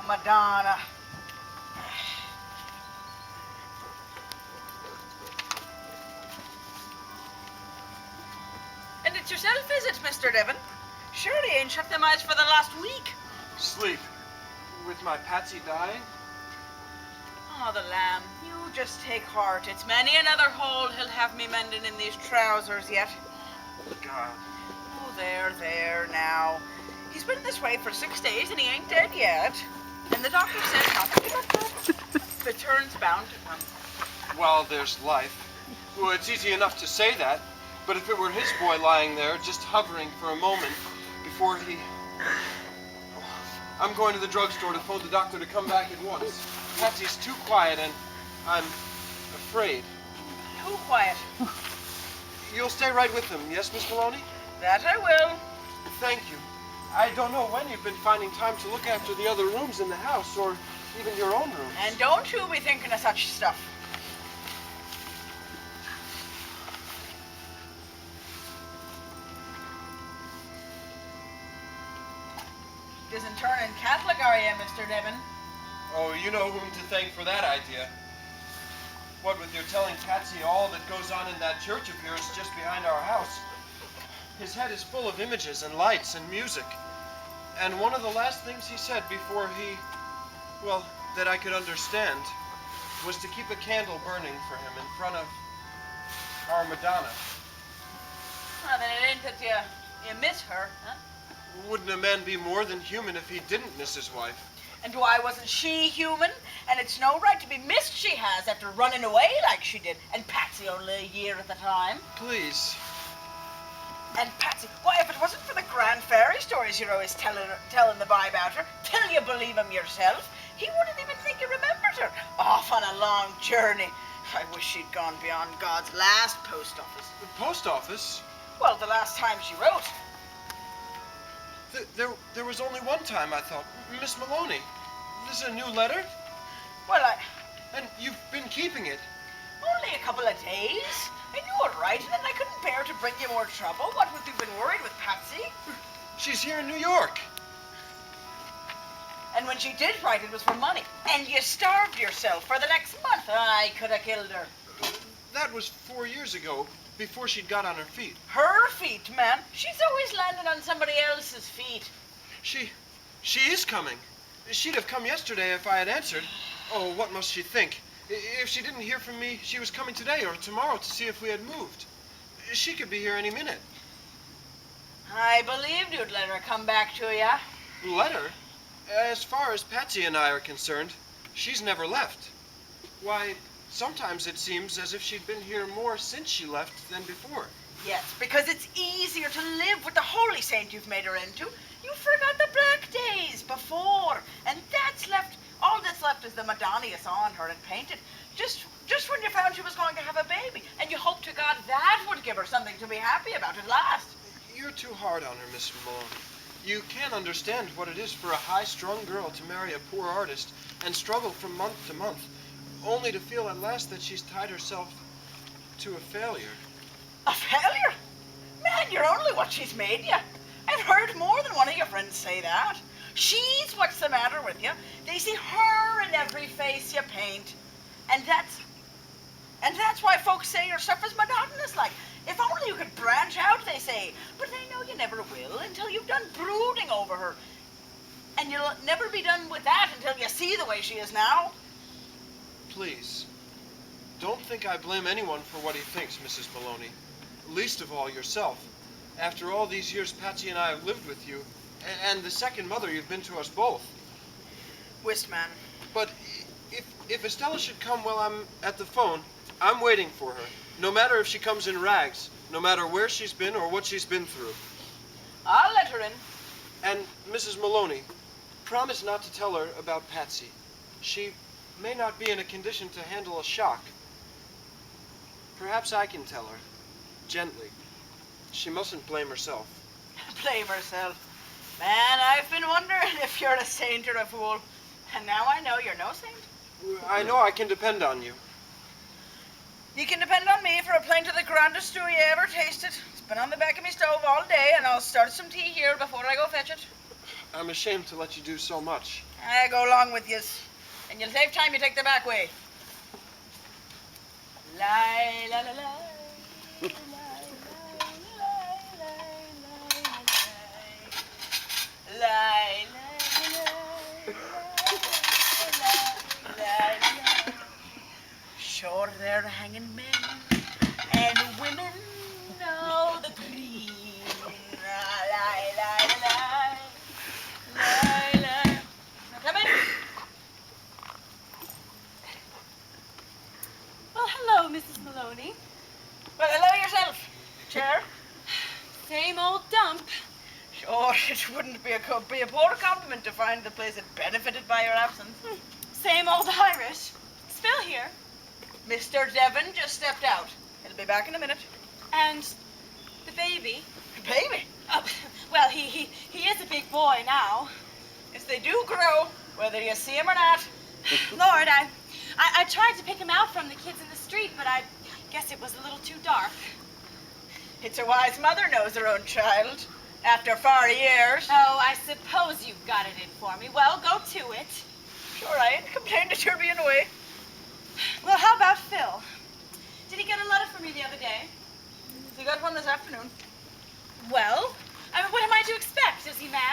Madonna. And it's yourself, is it, Mr. Devon? Surely you ain't shut them eyes for the last week. Sleep. With my Patsy dying? Oh, the lamb. You just take heart. It's many another hole he'll have me mending in these trousers yet. God. Oh, there now. He's been this way for 6 days and he ain't dead yet. And the doctor says not to give up. The turn's bound to come. While there's life. Well, it's easy enough to say that, but if it were his boy lying there, just hovering for a moment before he... I'm going to the drugstore to phone the doctor to come back at once. Patsy's too quiet and I'm afraid. Too quiet? You'll stay right with him, yes, Miss Maloney? That I will. Thank you. I don't know when you've been finding time to look after the other rooms in the house, or even your own rooms. And don't you be thinking of such stuff. Isn't turning Catholic, are you, Mr. Devon? Oh, you know whom to thank for that idea. What with your telling Patsy all that goes on in that church of yours just behind our house. His head is full of images and lights and music. And one of the last things he said before he, well, that I could understand, was to keep a candle burning for him in front of our Madonna. Well, then it ain't that you miss her, huh? Wouldn't a man be more than human if he didn't miss his wife? And why wasn't she human? And it's no right to be missed she has after running away like she did. And Patsy only a year at the time. Please. And Patsy, why, if it wasn't for the grand fairy stories you're always telling the boy about her, till you believe him yourself, he wouldn't even think you remembered her. Off on a long journey. I wish she'd gone beyond God's last post office. The post office? Well, the last time she wrote. There was only one time, I thought. Miss Maloney, this is a new letter? Well, And you've been keeping it. only a couple of days. I knew it right, and I couldn't bear to bring you more trouble. What with you been worried with Patsy? She's here in New York. And when she did write, it was for money. And you starved yourself for the next month. I could have killed her. That was 4 years ago, before she'd got on her feet. Her feet, man. She's always landing on somebody else's feet. She is coming. She'd have come yesterday if I had answered. Oh, what must she think? If she didn't hear from me, she was coming today or tomorrow to see if we had moved. She could be here any minute. I believed you'd let her come back to you. Letter? As far as Patsy and I are concerned, she's never left. Why, sometimes it seems as if she'd been here more since she left than before. Yes, because it's easier to live with the holy saint you've made her into. You forgot the black days before, and that's left. All that's left is the Madonna you saw on her and painted. Just when you found she was going to have a baby, and you hoped to God that would give her something to be happy about at last. You're too hard on her, Miss Malone. You can't understand what it is for a high-strung girl to marry a poor artist and struggle from month to month, only to feel at last that she's tied herself to a failure. A failure? Man, you're only what she's made you. I've heard more than one of your friends say that. She's what's the matter with you. They see her in every face you paint. And that's why folks say your stuff is monotonous like. If only you could branch out, they say. But they know you never will until you've done brooding over her. And you'll never be done with that until you see the way she is now. Please, don't think I blame anyone for what he thinks, Mrs. Maloney. Least of all yourself. After all these years Patsy and I have lived with you, and the second mother you've been to us both. Whist, man. But if Estella should come while I'm at the phone, I'm waiting for her. No matter if she comes in rags, no matter where she's been or what she's been through. I'll let her in. And Mrs. Maloney, promise not to tell her about Patsy. She may not be in a condition to handle a shock. Perhaps I can tell her, gently. She mustn't blame herself. Blame herself. Man, I've been wondering if you're a saint or a fool. And now I know you're no saint. I know I can depend on you. You can depend on me for a plate of the grandest stew you ever tasted. It's been on the back of my stove all day, and I'll start some tea here before I go fetch it. I'm ashamed to let you do so much. I go along with yous. And you'll save time, you take the back way. Lie, la, la, lie. Sure, they're hanging men and women know the green. Lie, lie, lie, lie, lie. Come in. Well, hello, Mrs. Maloney. Well, hello yourself. Chair. Same old dump. Sure, it wouldn't be a poor compliment to find the place had benefited by your absence. Same old Irish. Is Phil here? Mr. Devon just stepped out. He'll be back in a minute. And the baby? Baby? Oh, well, he is a big boy now. Yes, they do grow, whether you see him or not. Lord, I tried to pick him out from the kids in the street, but I guess it was a little too dark. It's a wise mother knows her own child. After 40 years. Oh, I suppose you've got it in for me. Well, go to it. Sure, I ain't complained at your being away. Well, how about Phil? Did he get a letter from you the other day? He got one this afternoon. Well, I mean, what am I to expect? Is he mad?